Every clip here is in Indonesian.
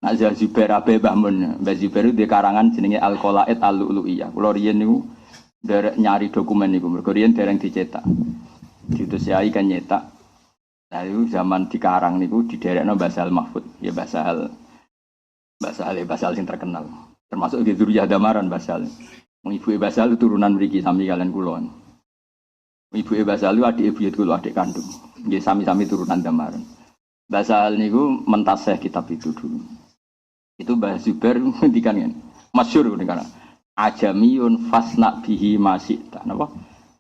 Azza Zubair abe Mbah Mun. Mbah Zubair di karangan jenenge Al-Qalaid Al-Lu'lu'iyah. Kula riyen niku derek nyari dokumen niku mergo riyen dereng dicetak. Diutus Yai kan nyetak. Nah itu zaman dikarang niku diderekno Basal Mahfud. Ya Basal sing terkenal. Termasuk di Dzurriyyah Damaran Basal. Ibu Basal turunan mriki sami kalian kula. Ibu Basal adik buyut kula, adik kandung. Nggih sami-sami turunan Damaran. Basal niku mentasih kitab itu dulu. Itu Mbah Zubair ngendikan kan. Masyhur ngendikan. Ajamiyun fasna bihi masita. Napa?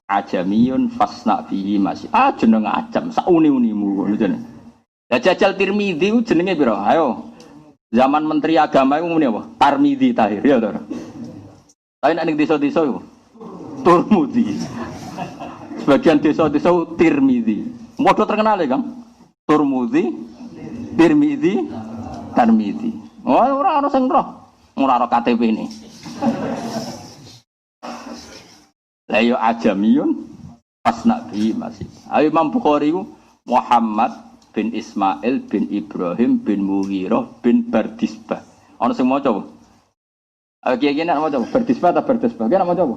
Ajamiyun fasna bihi masih. Jeneng ajam sauni-unimu ngono jeneng. Lah Jajal Tirmidzi ku jenenge pira? Ayo. Zaman Menteri Agama iku muni apa? Tarmidzi Tahir ya to. Tapi nek ning desa-desa iku Turmudi. Sebagian desa-desa Tirmidzi. Modho terkenal ya, Kang. Turmudi, Tirmidzi, Tarmidzi. Oh, ora ana sing roh. Ora ana KTP ini. Lah yo ajamiyun fasna bi masih. Ayo Imam Bukhari ku Muhammad bin Ismail bin Ibrahim bin Mughirah bin Bardisbah. Ana sing maca apa? Kiye-kiye nek maca Bardisbah ta Bardisbah? Kiye nek maca apa?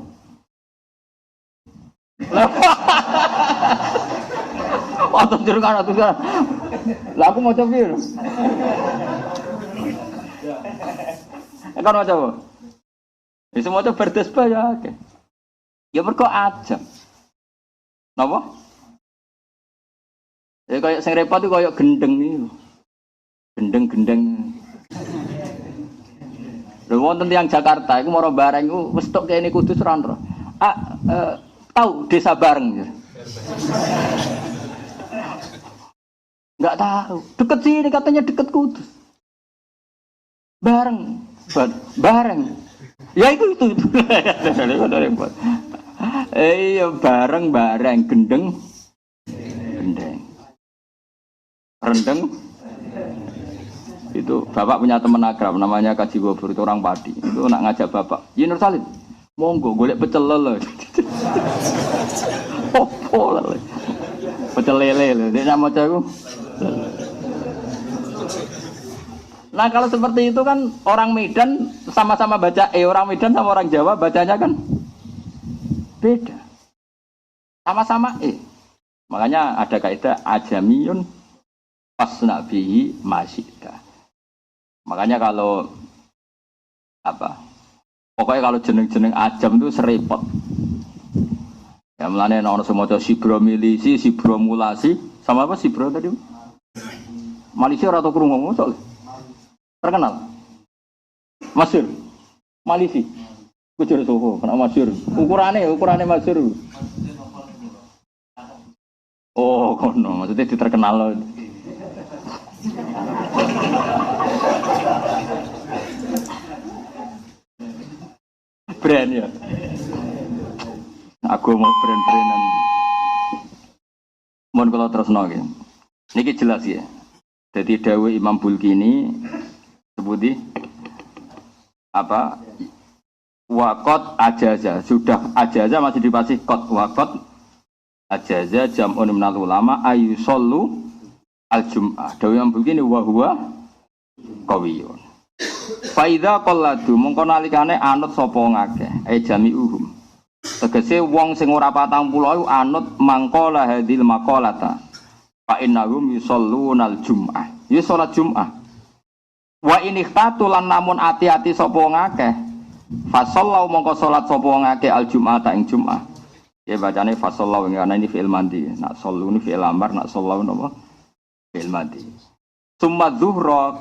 Atau jurung ana tuh. Lah aku maca piye? Kan maca apa? Wis maca Bardisbah ya akeh. Ya mergo ajam. Napa? Ya kaya sing repot itu kaya gendeng iki. Gendeng-gendeng. Lha wonten tiyang Jakarta iku mara bareng iku wis tok kene Kudus ora ora. Tahu desa Bareng. Enggak tahu. Deket sini katanya deket Kudus. Bareng. Ya itu. Iya bareng gendeng. Rendeng. Itu bapak punya teman akrab namanya Kaji Gobur, itu orang Padi. Itu nak ngajak bapak. Ya Nur Salim, monggo golek pecel lele. Opo lele. Pecel lele. Dia nama aku. Nah kalau seperti itu kan orang Medan sama-sama baca orang Medan sama orang Jawa bacanya kan beda. Sama-sama Makanya ada kaidah ajamiyun fasna bihi masyita. Makanya kalau pokoknya kalau jeneng-jeneng ajam itu serepot. Ya mulane ana semoco sibro milisi, sibro mulasi, sama apa sibro tadi? Malaysia atau krungu soal. Terkenal. Masyhur. Malisi. Kujur Soho, kena masyhur. Ukurane masyhur. Oh, kono, maksudnya diterkenal loh. Brand ya. Aku mau brand-brandan. Mohon kalau terus nol. Niki jelas ya. Jadi dawuh Imam Bulkini sebuti Wakot ajaza, sudah ajaza masih dipasih kot wakot ajaza jam'un minal ulama ayu sallu al-jum'ah. Dawuh yang begini wa huwa qawiyun. Fa idza qalladu mongko nalikane anut sapa ngakeh jami'uhum. Tegese wong sing ora 40 anut mangkola hadil maqalata. Fa innahum yusalluna al-jum'ah. Ya salat Jum'ah. Wa in ikhtatu lan namun ati-ati sapa ngakeh fasallau mongko salat sapa ngake al-jum'ah ta ing Jum'ah. Ya bacane fasallau ngene ini fi'il mandi. Nak sallu ni fi'il amar, nak sallau napa? Fi'il mandi. Summa dzuhra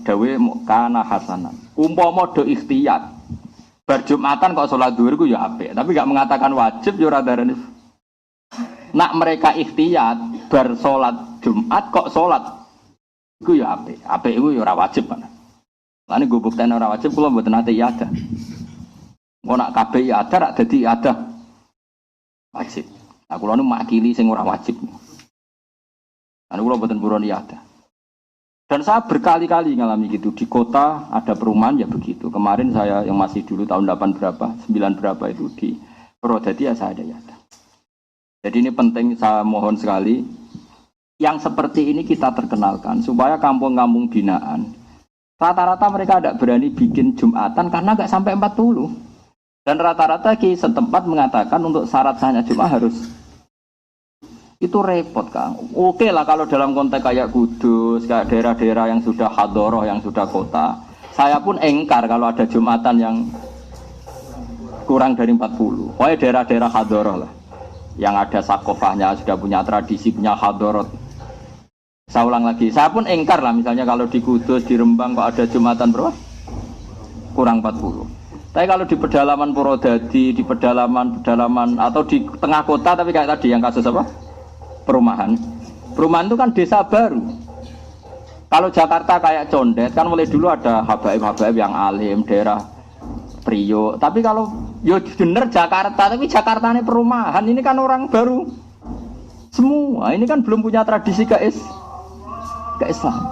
dawe kana hasanan. Umpama do ikhtiyat. Bar Jumatan kok salat zuhur ku ya apik, tapi enggak mengatakan wajib ya ora darani. Nak mereka ikhtiyat bar salat Jumat kok salat iku ya apik. Apik iku ya ora wajib kan. Lane go buktene ora wajib kula mboten ate iyadah. Engko nak kabeh iyadah rak dadi iyadah wajib. Nah kula nu makili sing ora wajib. Anu kula mboten purun iyadah. Dan saya berkali-kali ngalami gitu di kota ada perumahan ya begitu. Kemarin saya yang masih dulu tahun 8 berapa, 9 berapa itu di Purwodadi ya saya ada iyadah. Jadi ini penting, saya mohon sekali yang seperti ini kita terkenalkan supaya kampung-kampung binaan Rata-rata mereka tidak berani bikin Jumatan karena nggak sampai 40. Dan rata-rata kiai setempat mengatakan untuk syarat sahnya Jumat harus itu repot Kang. Oke lah kalau dalam konteks kayak Kudus, kayak daerah-daerah yang sudah hadoroh, yang sudah kota. Saya pun engkar kalau ada Jumatan yang kurang dari 40. Pokoknya daerah-daerah hadoroh lah. Yang ada sakofahnya, sudah punya tradisi, punya hadorot. Saya ulang lagi, saya pun engkar lah misalnya kalau di Kudus, di Rembang kok ada Jumatan berapa? Kurang 40. Tapi kalau di pedalaman Purwodadi, di pedalaman atau di tengah kota, tapi kayak tadi yang kasus apa? Perumahan itu kan desa baru. Kalau Jakarta kayak Condet, kan mulai dulu ada habaib-habaib yang alim, daerah Priok. Tapi kalau yo bener Jakarta, tapi Jakarta ini perumahan, ini kan orang baru semua. Ini kan belum punya tradisi ke Islam.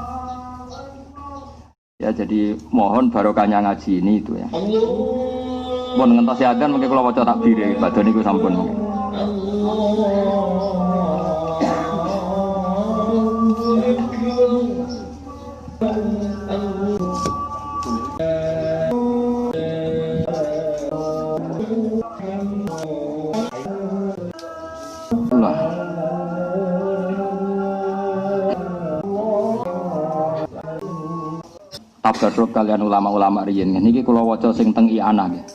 Ya jadi mohon barokahnya ngaji ini itu ya. Mohon ngentosi adan mungkin kalau waca takbir badan niku sampun. Tabarruk kalian ulama-ulama riyen niki kula waca sing teng I'anah nggih.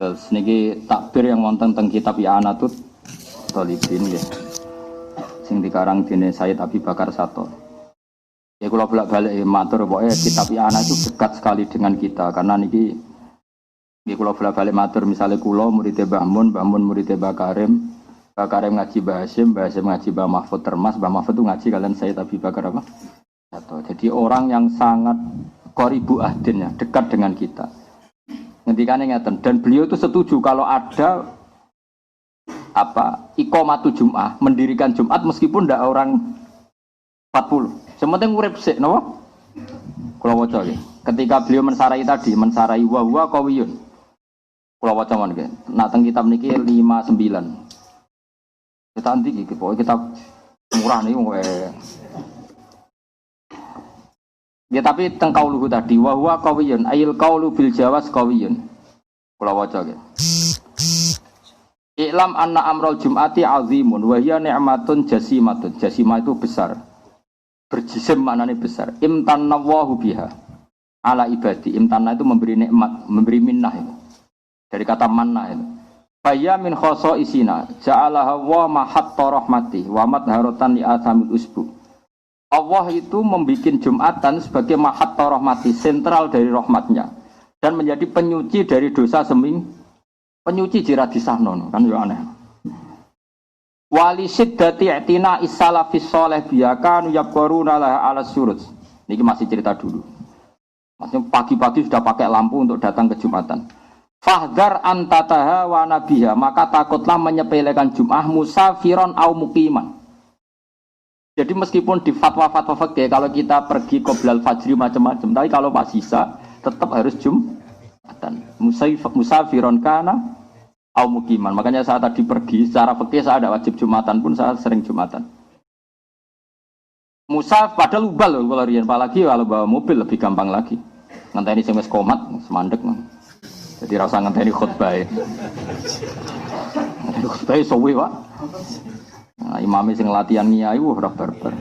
Terus niki takbir yang wonten teng kitab I'anatut Thalibin nggih. Sing dikarang dene Sayyid Abi Bakar Sato. Ya kula bolak-balik matur pokoke kitab I'anah itu dekat sekali dengan kita karena niki kula bolak-balik matur misale kula murid Mbah Mun murid Mbah Karim ngaji Mbah Hasyim ngaji Mbah Mahfud Termas, Mbah Mahfud itu ngaji kalian Sayyid Abi Bakar apa? Jadi orang yang sangat qoribu ahdin ya, dekat dengan kita. Ngendikane ngeten dan beliau itu setuju kalau ada iqamatu Jum'ah, mendirikan Jumat meskipun ndak orang 40. Sementing urip sik napa? Kula waca nggih. Ketika beliau mensarai wa huwa qawiyun. Kula waca mon nggih. Nak teng kitab niki 59. Kita anti iki pokoke kitab murah niku ya tapi teng kauluhu tadi wa huwa qawiyun ayil qaulu bil jawaz qawiyun. Kula waca nggih. I'lam anna amrul jum'ati azimun wa hiya ni'matun jasimatun. Jasimah itu besar. Berjisim maknanya besar. Imtanallahu biha ala ibadi. Imtanna itu memberi nikmat, memberi minnah itu. Dari kata manna itu. Faya min khosoisina ja'alaha wa mahatta rahmati wa madharatan li athamil usbu. Allah itu membuat Jumatan sebagai mahatta rahmati, sentral dari rahmatnya dan menjadi penyuci dari dosa penyuci jirat disahno kan yo aneh. Wali siddati i'tina is-salafis shalih biyakan yaqaruna la ala surut. Niki masih cerita dulu. Maksudnya pagi-pagi sudah pakai lampu untuk datang ke Jumatan. Fahdar antataha wa nabiha, maka takutlah menyepelekan Jum'ah musafiron au muqiman. Jadi meskipun di fatwa-fatwa fikih kalau kita pergi qoblal fajri macam-macam, tapi kalau pas sisa tetap harus Jumatan. Musafiron kana au muqiman. Makanya saat tadi pergi secara fikih saya ada wajib Jumatan pun saya sering Jumatan. Padahal ubal loh kalau riyen, apalagi kalau bawa mobil lebih gampang lagi. Ngenteni sing wis komat semandek. Jadi rasa ngenteni khutbah. Khutbah suwe, Pak. Nah, imam sing latihan ngiyai ora barbar.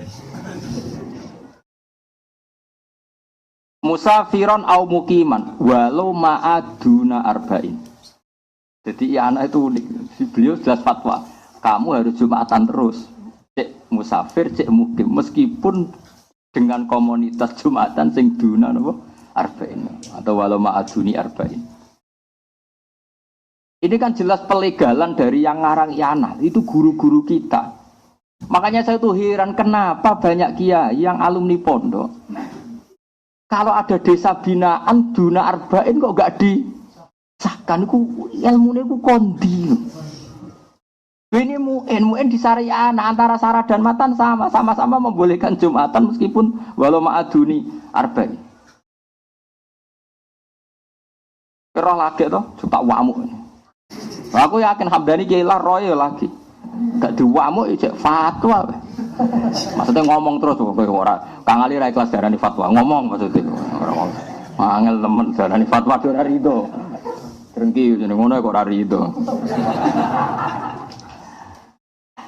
Musafiron au muqiman walau ma'aduna arba'in. Jadi ya anak itu beliau jelas fatwa, kamu harus Jumatan terus. Cek musafir, cek mukim meskipun dengan komunitas Jumatan sing duna napa arba'in atau walau ma'aduni arba'in. Ini kan jelas pelegalan dari yang ngarang I'anah, itu guru-guru kita. Makanya saya tuh heran kenapa banyak kiai yang alumni pondok. Kalau ada desa binaan duna arba'in kok gak disahkan, itu ilmunya itu kondi. Ini mu'in di syariah antara Sarah dan Matan sama-sama membolehkan Jumatan meskipun walau ma'aduni arba'in. Roh lagi toh, suka wamuk. Aku yakin Hamdani kiai lah royo lagi. Gak diwamuk cek fatwa. Maksudnya ngomong terus kok ora. Kang Ali ra ikhlas darani fatwa, ngomong maksudnya. Ora ngomong. Angel temen darani fatwa ora rido. Drengki jeneng ngono kok ora rido.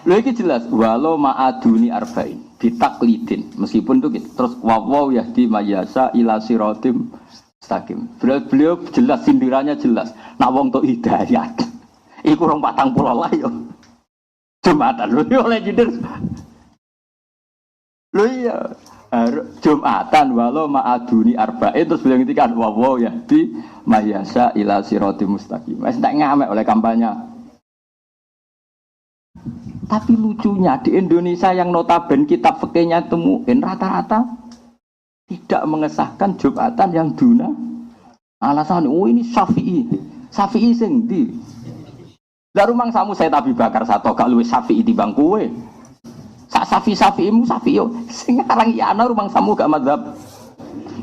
Lho iki jelas walau ma'aduni arba'in bitaklidin meskipun itu gitu. Terus wawaw yahdi mayasa ila siratim mustaqim. Beliau jelas sindirannya jelas. Nak wong tok hidayat. Iku 40 lah yo. Jumatan lho oleh jindir. Lho iya. Jumatan walau ma'aduni arba'in terus beliau ngendikan wawaw yahdi mayasa ila siratim mustaqim. Wis tak ngamek oleh kampanye. Tapi lucunya di Indonesia yang notabene kitab fikihnya temuin rata-rata tidak mengesahkan Jumatan yang duna. Alasan ini Syafi'i sing ndi? Lah rumang samu saya Abi Bakar satu gak luwih Syafi'i timbang kowe. Sak Syafi'imu Syafi'i sing aran ya ana rumang samu gak mazhab.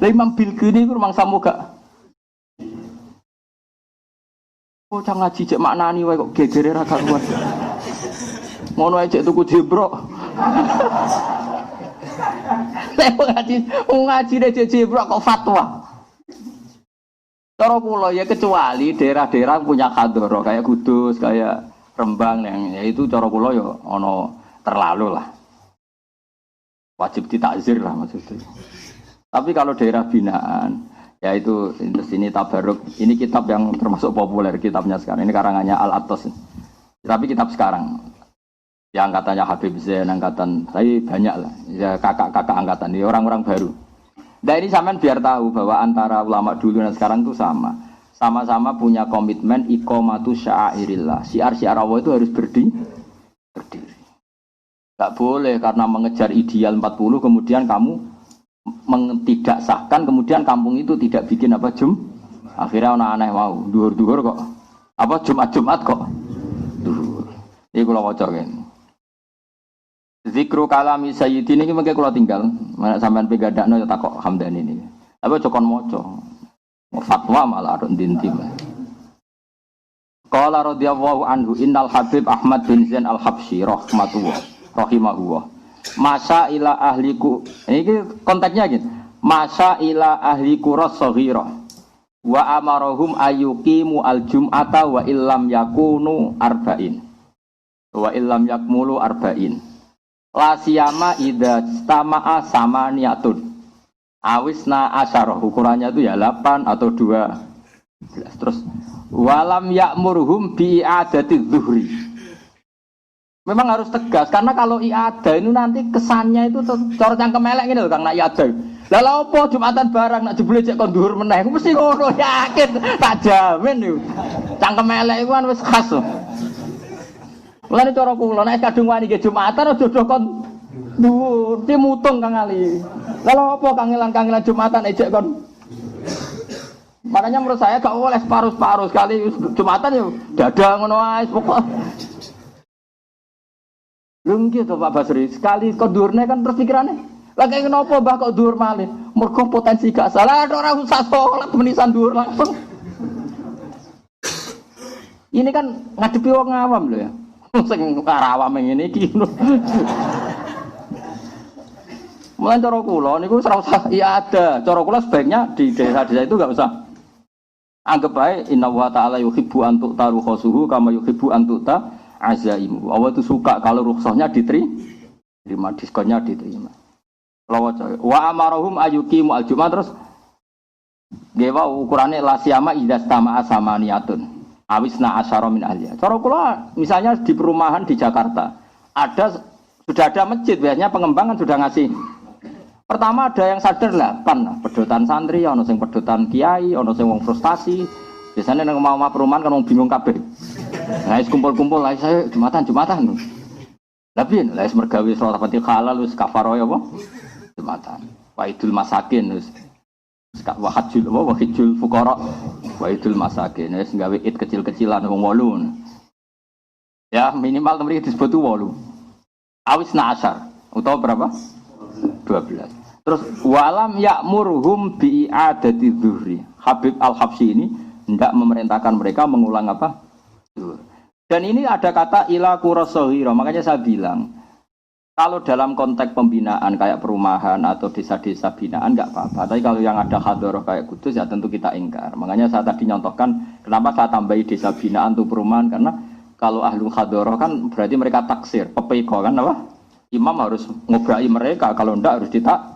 Lah Imam Bilqini rumang samu gak. Oh cang ngaji cek maknani wae kok gegere ra karuan. Ngono ae cek tuku jebrok. Lek ngaji cek jebrok kok fatwa. Cara kula ya kecuali daerah-daerah punya khadoro kayak Kudus, kayak Rembang yang ya itu cara kula ya ana terlalu lah. Wajib ditakzir lah maksudnya. Tapi kalau daerah binaan ya itu sini tabaruk. Ini kitab yang termasuk populer kitabnya sekarang. Ini karangannya Al-Attas. Tapi kitab sekarang yang angkatannya Habib Zain, angkatan saya banyak lah, ya kakak-kakak angkatan, ya orang-orang baru. Nah ini sampean biar tahu bahwa antara ulama dulu dan sekarang itu sama-sama punya komitmen iqamatu sya'airillah. Syiar-syiar Allah itu harus berdiri. Gak boleh karena mengejar ideal 40 kemudian kamu tidak sahkan, kemudian kampung itu tidak bikin apa akhirnya orang aneh mau duhur-duhur kok apa Jumat kok duhur. Ini kalau wajah kan. Zikru kalami sayyidin ini mungkin kalau tinggal mana sampean pegadakno ya takok Hamdani ini. Tapi cokon moco. Fatwa malah dintim. Qala radhiyallahu anhu innal Habib Ahmad bin Zain Al-Habsyi rahimahullah. Masa ila ahliku. Ini konteksnya gini. Masa ila ahliku rasaghira. Wa amarahum ayyuqimu al-jum'ata wa illam yakunu arba'in. Wa illam yakmulu arba'in. La siyama idza istama'a samaniyatun. Awisna asyarah ukurannya itu ya 8 atau 12. Terus walam ya'murhum bi i'adati dzuhri. Memang harus tegas karena kalau i'adah itu nanti kesannya itu cara cangkem elek ngene lho Kang nak i'adah. Lah lha opo Jumatan barang nak jebule cek kon dhuwur meneh mesti ngono yakin tak jamin yo. Cangkem elek iku kan wis khas. Mulane cara kula nek kadung wani nggih Jumatan aja kon dhuwur, ti mutung Kang Ali. Lah apa kangelan-kangelan Jumatan ejek kon. Makanya menurut saya gak oleh separuh-separuh sekali Jumatan ya dada ngono ae pokok. Lho gitu Pak Basri, sekali kok dhuwurne kan terus pikirane. Lah kaya kenapa Mbah kok dhuwur malih? Mergo potensi gak salah ora usah salat menisan dhuwur langsung. Ini kan ngadepi wong awam lho ya. Sing karawam ngene iki. Mulai cara kula niku ora usah iya ada. Cara kula sebaiknya di desa-desa itu enggak usah. Anggap bae inna wa ta'ala yuhibbu an tu'taru khasuhu kama yuhibbu an tu'ta azaimu. Allah itu suka kalau rukhsahnya diterima, diskonnya diterima. Wa amarahum ayyuqimu al-jum'ah terus nggih wae ukurane la siyama idza stama'a samaniyatun. Awisna asyara min ahliya. Cara kula misalnya di perumahan di Jakarta sudah ada masjid, biasanya pengembangan sudah ngasih. Pertama ada yang sadar lah, pedotan santri, ono sing pedotan kiai, ono sing wong frustasi. Biasanya nang omah perumahan kan wong bingung kabeh. Lah wis kumpul-kumpul lah saya Jumatan. Lah piye? Lah wis mergawe salat halal wis kafaroh apa? Jumatan. Waidul masakin wis wahidul fuqara waidul masakin wis gawe id kecil-kecilan wong 8. Ya minimal mriki disebut 8. Awisna asyar utawa berapa? 12. Terus walam ya'murhum bi i'adati dzuhri. Habib Al-Habsyi ini hendak memerintahkan mereka mengulang apa? Dan ini ada kata ila qurasaghira. Makanya saya bilang Kalau dalam konteks pembinaan kayak perumahan atau desa-desa binaan nggak apa-apa. Tapi kalau yang ada hadoroh kayak Kudus ya tentu kita ingkar. Makanya saya tadi nyontohkan kenapa saya tambahi desa binaan untuk perumahan karena kalau ahlu hadoroh kan berarti mereka taksir, pepeko kan apa? Imam harus ngobrai mereka kalau ndak harus ditak.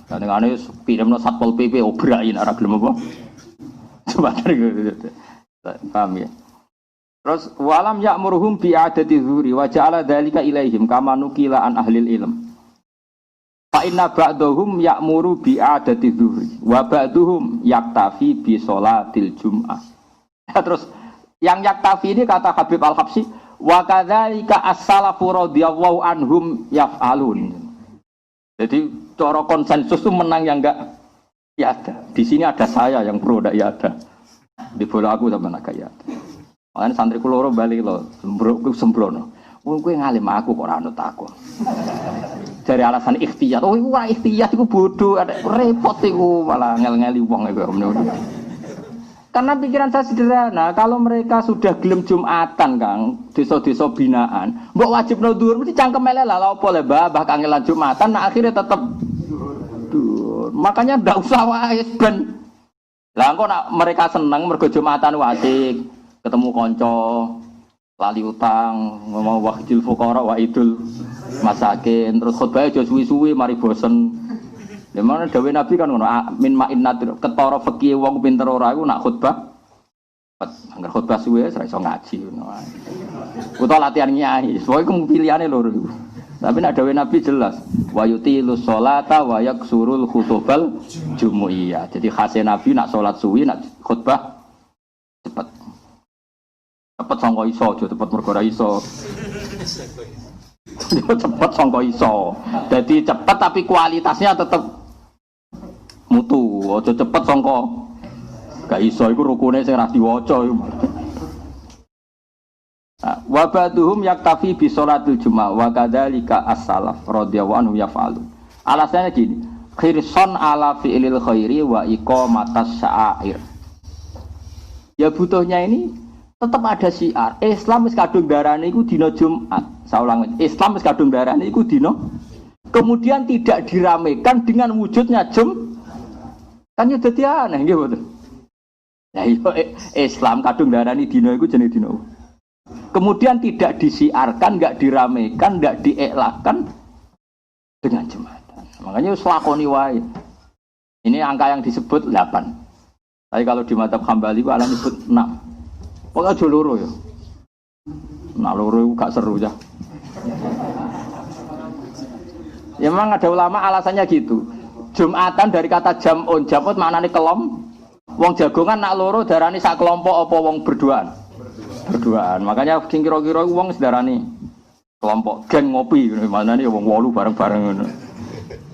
Kadang-kadang kirimno satpol pp obrain arah gelem apa? Coba gitu. Paham ya? Terus walam ya'muruhum bi adati dzuri wa ja'ala dzalika ilaihim kama nukila an ahlil ilm. Fa inna ba'dahum ya'muru bi adati dzuri wa ba'duhum yaktafi bi sholatil jum'ah. Terus yang yaktafi ini kata Habib Al-Habsyi wa kadzalika as-salafu radhiyallahu anhum yaf'alun. Jadi cara konsensus itu menang yang enggak ya ada. Di sini ada saya yang pro ndak ya ada. Di bola aku sama nak ya ada. Makanya santri kuloro balik lo, sembrono. Kowe ngalim aku kok ora anut aku. Dari alasan ikhtiyat. Oh, iku ora ikhtiyat iku bodoh, repot iku malah ngel-ngeli wong iku. Karena pikiran saya sederhana, kalau mereka sudah gelem Jumatan, Kang, desa-desa binaan, mbok wajibno dhuwur mesti cangkem elek lah opo le Mbah kangelan Jumatan, nah akhirnya tetep dhuwur. Makanya ndak usah wae ben. Lah engko nak mereka seneng mergo Jumatan wasik. Ketemu konco, lali utang, ngomong wahidul fuqara wa idul masakin, terus khutbahnya aja suwi-suwi mari bosen. Ya mana dawuh Nabi kan ngono, min ma'innatir ketara fikih wong pinter ora iku nak khutbah. Angger khutbah suwe ora iso ngaji ngono ae. Utawa latihan nyai, pokoke pilihane loro iku. Tapi nak dawuh Nabi jelas, wa yutilus sholata wa yaksurul khutubal jumu'iyah. Jadi khase Nabi nak salat suwi, nak khutbah cepet. Cepet sangka iso, aja cepet mergo ora iso. Cepet sangka iso. Jadi cepet tapi kualitasnya tetep mutu. Aja cepet sangka gak iso iku rukune sing ra diwaca. Wa ba'duhum yaktafi bi sholatil jumat wa kadzalika as-salaf radhiyallahu anhu yaf'alu. Alasannya gini, khirson ala fi'lil khairi wa iqamatas sya'air. Ya butuhnya ini tetap ada syiar. Islam wis kadung darane iku dina Jumat. Saya ulang, Islam wis kadung darane iku dina. Kemudian tidak diramaikan dengan wujudnya kan yo dadi aneh nggih mboten. Lah iya Islam kadung darane dina iku jenenge dina. Kemudian tidak disiarkan, enggak diramaikan, enggak diiklakan dengan Jumatan. Makanya wis lakoni wae. Ini angka yang disebut 8. Tapi kalau di mazhab Hambali ala disebut 6. Pokoknya aja loro ya. Nah loro itu gak seru ya. Ya memang ada ulama alasannya gitu. Jumatan dari kata jam'un, jam'un maknanya kelom. Wong jagongan nak loro darani sak kelompok apa wong berduaan. Berduaan. Makanya sing kira-kira wong sedarani kelompok geng ngopi maknanya wong 8 bareng-bareng ngono.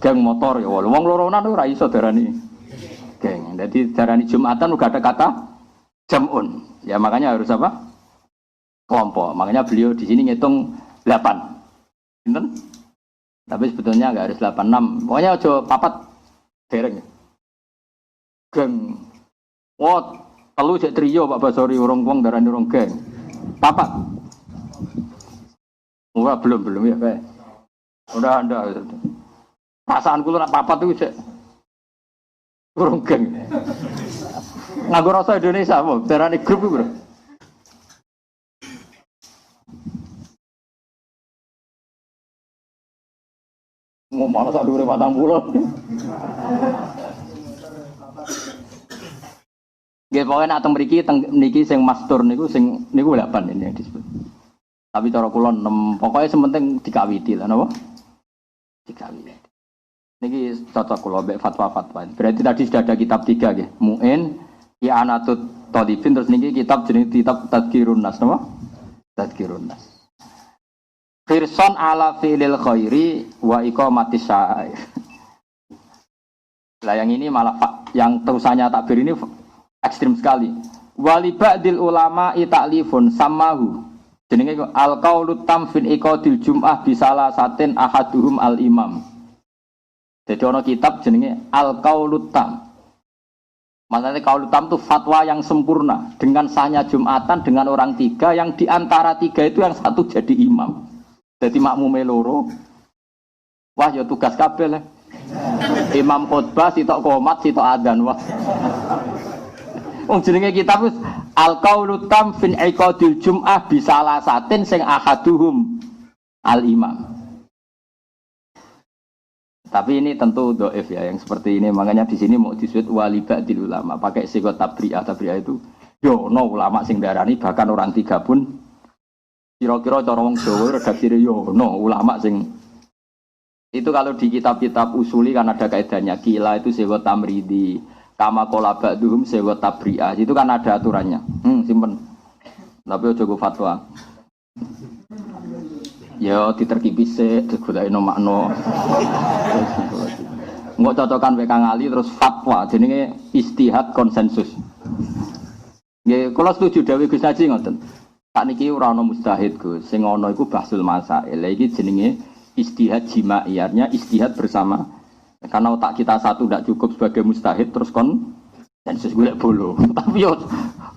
Geng motor ya 8. Wong loronan ora iso darani geng. Jadi darani Jumatan uga ada kata jam'un. Ya makanya harus apa? Kelompok. Makanya beliau di sini ngitung 8. Pinten? Tapi sebetulnya enggak harus 8 6. Pokoknya aja papat dereng. Geng. Wah, telu cek trio Pak Basori urung wong darani urung geng. Papat. Ora belum ya, Pak. Udah Anda. Perasaan kula nak papat itu cek urung geng. Nganggo rasa Indonesia apa? Darane grup iku, Bro. Ngomong sak dhuwure 40. Nggih, pokoke nek teng mriki niki sing mastur niku sing niku 8 ini yang disebut. Tapi cara kula 6. Pokoke sementing dikawiti lah napa? Dikawiti. Niki cocok kula mbek fatwa-fatwa. Berarti tadi sudah ada kitab 3 nggih. Mu'in I'anatut Talibin, terus niki kitab jenenge kitab Tadhkirun Nas napa? Tadhkirun Nas. Khirson ala fi'lil khairi wa iqamatis sya'air. Lah yang ini malah yang terusannya takbir ini ekstrim sekali. Wali ba'dil ulama ta'lifun samahu. Jenenge al-qaulut tam fin iqadil jum'ah bisalah satin ahaduhum al-imam. Jadi ana kitab jenenge al-qaulut tam. Maksudnya qaul tam itu fatwa yang sempurna dengan sahnya Jumatan dengan orang 3 yang diantara 3 itu yang 1 jadi imam. Dadi makmume loro. Wah ya tugas kabeh lah. Imam khotbah sitok qomat sitok adzan wah. Wong jenenge kitab wis al-qaulu tam fin iqadil jum'ah bisalasatin sing ahaduhum al-imam. Tapi ini tentu dhaif ya yang seperti ini, makanya di sini mau disebut wali ba'dil ulama pakai sigot tabri'ah itu yo no ulama sing darani bahkan orang tiga pun kira-kira cara wong Jawa redaksine yo no ulama sing itu kalau di kitab-kitab usuli kan ada kaidahnya kila itu sewa tamridi kama kola ba'duhum sewa tabri'ah itu kan ada aturannya simpen tapi ojo go fatwa ya diterkipi sik digolekno makna engko cocokan wek Kang Ali terus fatwa jenenge istihad konsensus nggih kula setuju dawuh Gus Haji ngoten sakniki ora ana mustahid Gus sing ana iku bahsul masail iki jenenge istihad jimaiyarnya istihad bersama karena otak kita satu tidak cukup sebagai mustahid terus konsensus golek bolo tapi yo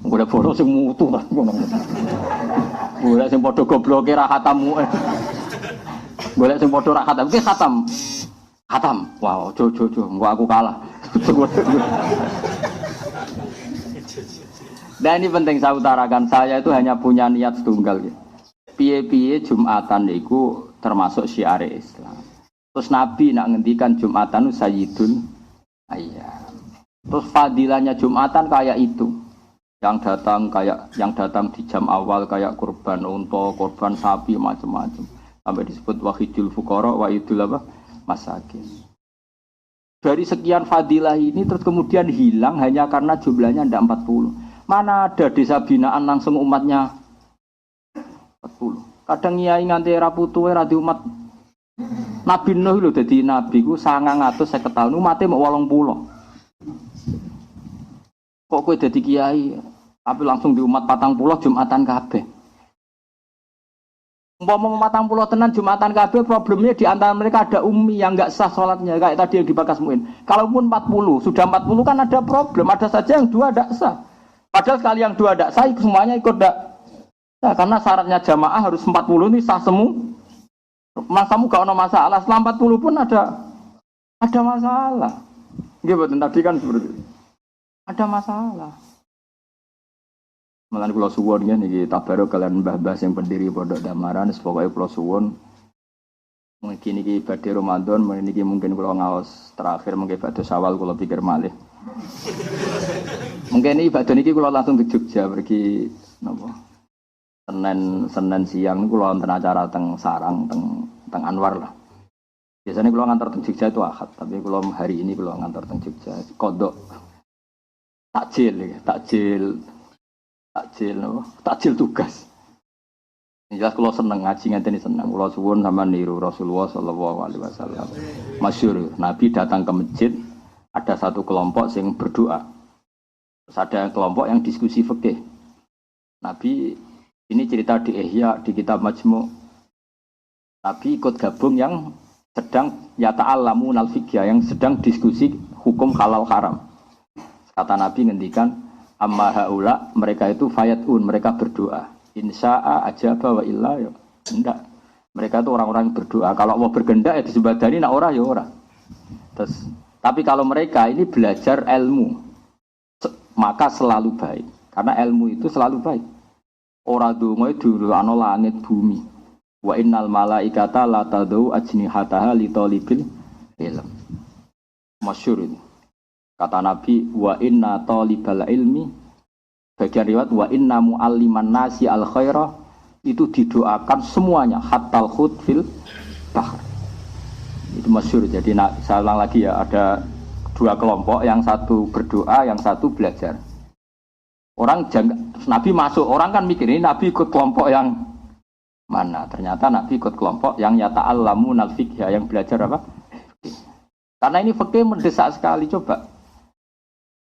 golek bolo sing mutu lah golek sing padha gobloke ra khatamu golek sing padha ra khatam ki khatam wow jo engko aku kalah dan ini penting saya utarakan saya itu hanya punya niat tunggal ya. Piye-piye Jumatan itu termasuk syiar Islam. Terus Nabi nak ngendikan Jumatan sayyidul ayyam. Terus fadilahnya Jumatan kayak itu. Yang datang di jam awal kayak kurban unta, kurban sapi macam-macam. Sampai disebut wahidul fuqara, wahidul apa? Masakin. Dari sekian fadilah ini terus kemudian hilang hanya karena jumlahnya tidak 40. Mana ada desa binaan langsung umatnya 40. Kadang nyai nganti era putuwe ra di umat. Nabi Nuh lho dadi nabi ku 950 tahun umate mok 80. Kok kowe dadi kiai tapi langsung di umat 40 Jumatan kabeh. Umpama 40 tenan Jumatan kabeh problemnya di antara mereka ada ummi yang enggak sah salatnya kayak tadi yang dibahas Muin. Kalaupun 40, sudah 40 kan ada problem, ada saja yang dua enggak sah. Padahal sekali yang dua enggak sah semuanya ikut enggak. Nah, karena syaratnya jamaah harus 40 ini sah semua. Masamu gak ada masalah, setelah 40 pun ada masalah. Gitu tadi kan seperti itu. Ada masalah. Malah kula suwun nggih tabarok kalian mbah-mbah sing pendiri Pondok Damaran, pokoke kula suwun mungkin iki badhe Ramadan, mungkin kula ngaos terakhir mungkin badhe Syawal kula pikir malih. Mungkin iki badhe niki kula langsung ke Jogja pergi napa? Senin siang kula wonten acara teng Sarang teng Anwar lah. Biasanya kula ngantor teng Jogja itu Ahad, tapi kula hari ini kula ngantor teng Jogja kodok takjil tugas. Jelas kalau seneng ngaji ngenteni seneng. Kula suwun sama niru Rasulullah sallallahu alaihi wasallam. Masyhur Nabi datang ke masjid ada satu kelompok yang berdoa. Terus ada kelompok yang diskusi fikih. Nabi ini cerita di Ihya di kitab Majmu'. Nabi ikut gabung yang sedang yata'allamu al-fiqh yang sedang diskusi hukum halal haram. Kata Nabi ngendikan amma haula mereka itu fayatun mereka berdoa insya'a ajaba wa illa ya enggak mereka itu orang-orang yang berdoa kalau Allah berkehendak ya disebadani nak ora ya ora terus tapi kalau mereka ini belajar ilmu maka selalu baik karena ilmu itu selalu baik ora donga dulu ana langit bumi wa innal malaikata la tadau ajnihataha li talibil ilm masyhur ini. Kata Nabi, wa inna talibal ilmi, bagian riwayat, wa inna mu'alliman nasi al khairah, itu didoakan semuanya, hatal khut fil bahr. Itu masyhur. Jadi saya ulang lagi ya, ada dua kelompok, yang satu berdoa, yang satu belajar. Nabi masuk, orang kan mikir, ini Nabi ikut kelompok yang mana? Ternyata Nabi ikut kelompok yang yata'allamu al-fiqh, yang belajar apa? Karena ini fikih mendesak sekali, coba.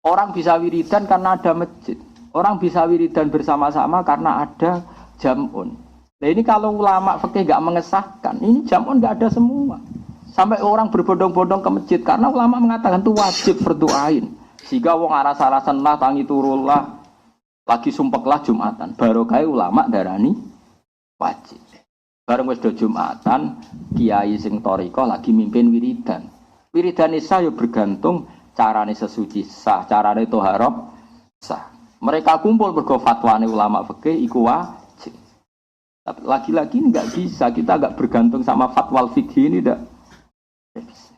Orang bisa wiridan karena ada masjid. Orang bisa wiridan bersama-sama karena ada jam'un. Nah ini kalau ulama fikih gak mengesahkan, ini jam'un gak ada semua. Sampai orang berbondong-bondong ke masjid karena ulama mengatakan itu wajib berdoain. Sehingga wong aras-arasan lah, tangi turullah, lagi sumpeklah Jumatan. Barokah ulama darani wajib. Bareng wis do Jumatan, kiai sing thariqah lagi mimpin wiridan. Wiridan isa yo bergantung carane sesuci sah, carane thaharah sah. Mereka kumpul mergo fatwane ulama fikih iku wajib. Tapi lagi-lagi enggak bisa, kita enggak bergantung sama fatwa fikih ini enggak bisa.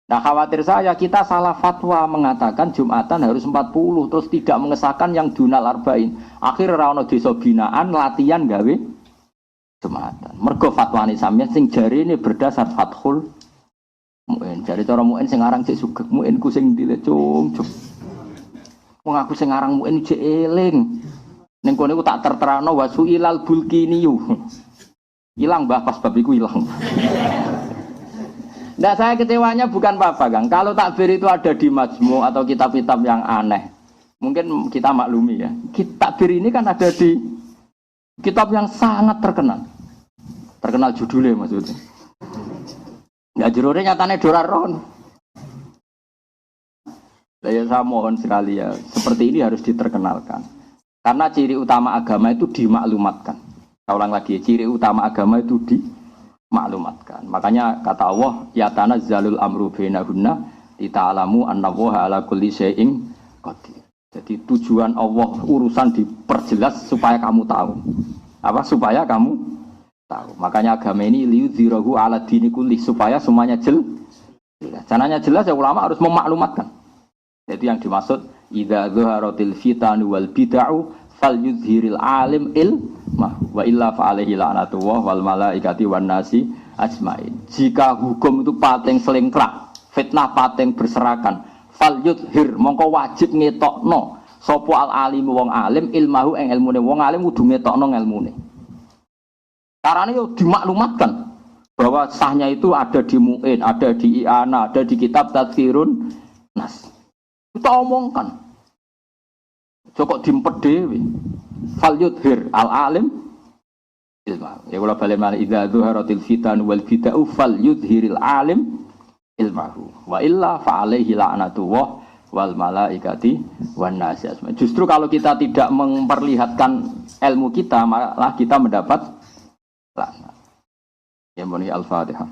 Nah khawatir saya kita salah fatwa mengatakan Jumatan harus 40 terus tidak mengesahkan yang dunal arba'in. Akhir ora ono desa binaan latihan gawe Jumatan. Mergo fatwane sampeyan sing jarine berdasar Fathul Muin. Jare cara Muin sing aran cek sugeng, Muin ku sing ndile cung. Wong aku sing aran Muin cek eling. Ning kono iku tak terterano wasu ilal bulkiniyu. Hilang Mbah pas bab iku ilang. Nah saya kecewanya bukan apa Kang. Kalau takbir itu ada di Majmu atau kitab-kitab yang aneh. Mungkin kita maklumi ya. Takbir ini kan ada di kitab yang sangat terkenal. Terkenal judulnya maksudnya. Ya judulnya nyatanya Doraron. Saya mohon sekali ya, seperti ini harus diterkenalkan. Karena ciri utama agama itu dimaklumatkan. Saya ulang lagi, ciri utama agama itu dimaklumatkan. Makanya kata Allah, ya tanazzalul amru bainahunna lita'alamu annallaha ala kulli syai'in qadir. Jadi tujuan Allah urusan diperjelas supaya kamu tahu. Apa? Supaya kamu tahu. Makanya agama ini liyudhirahu ala dini kulli supaya semuanya jelas. Caranya jelas ya ulama harus memaklumatkan. Jadi yang dimaksud idza dzaharatil fitanu wal bid'u falyudhhiril alim ilmah wa illa fa alaihi la'natullah wal malaikati wan nasi ajmain. Jika hukum itu pating selingkrah, fitnah pating berserakan, fal yudhir mongko wajib ngetokno sapa al alim wong alim ilmahu ing ilmune wong alim kudu ngetokno ilmune. Carane yo dimaklumatkan bahwa sahnya itu ada di Mu'in, ada di I'ana, ada di kitab Tadhkirun Nas. Kita omongkan. Joko dimpet dhewe. Fal yudhir al alim ilmahu. Ya kula bali malih idza dhuharatil fitan wal bid'u fal yudhiril alim ilmahu wa illa fa alaihi la'natullah wal malaikati wan nasi ajmain. Justru kalau kita tidak memperlihatkan ilmu kita malah kita mendapat laknat. Ya muni al-Fatihah.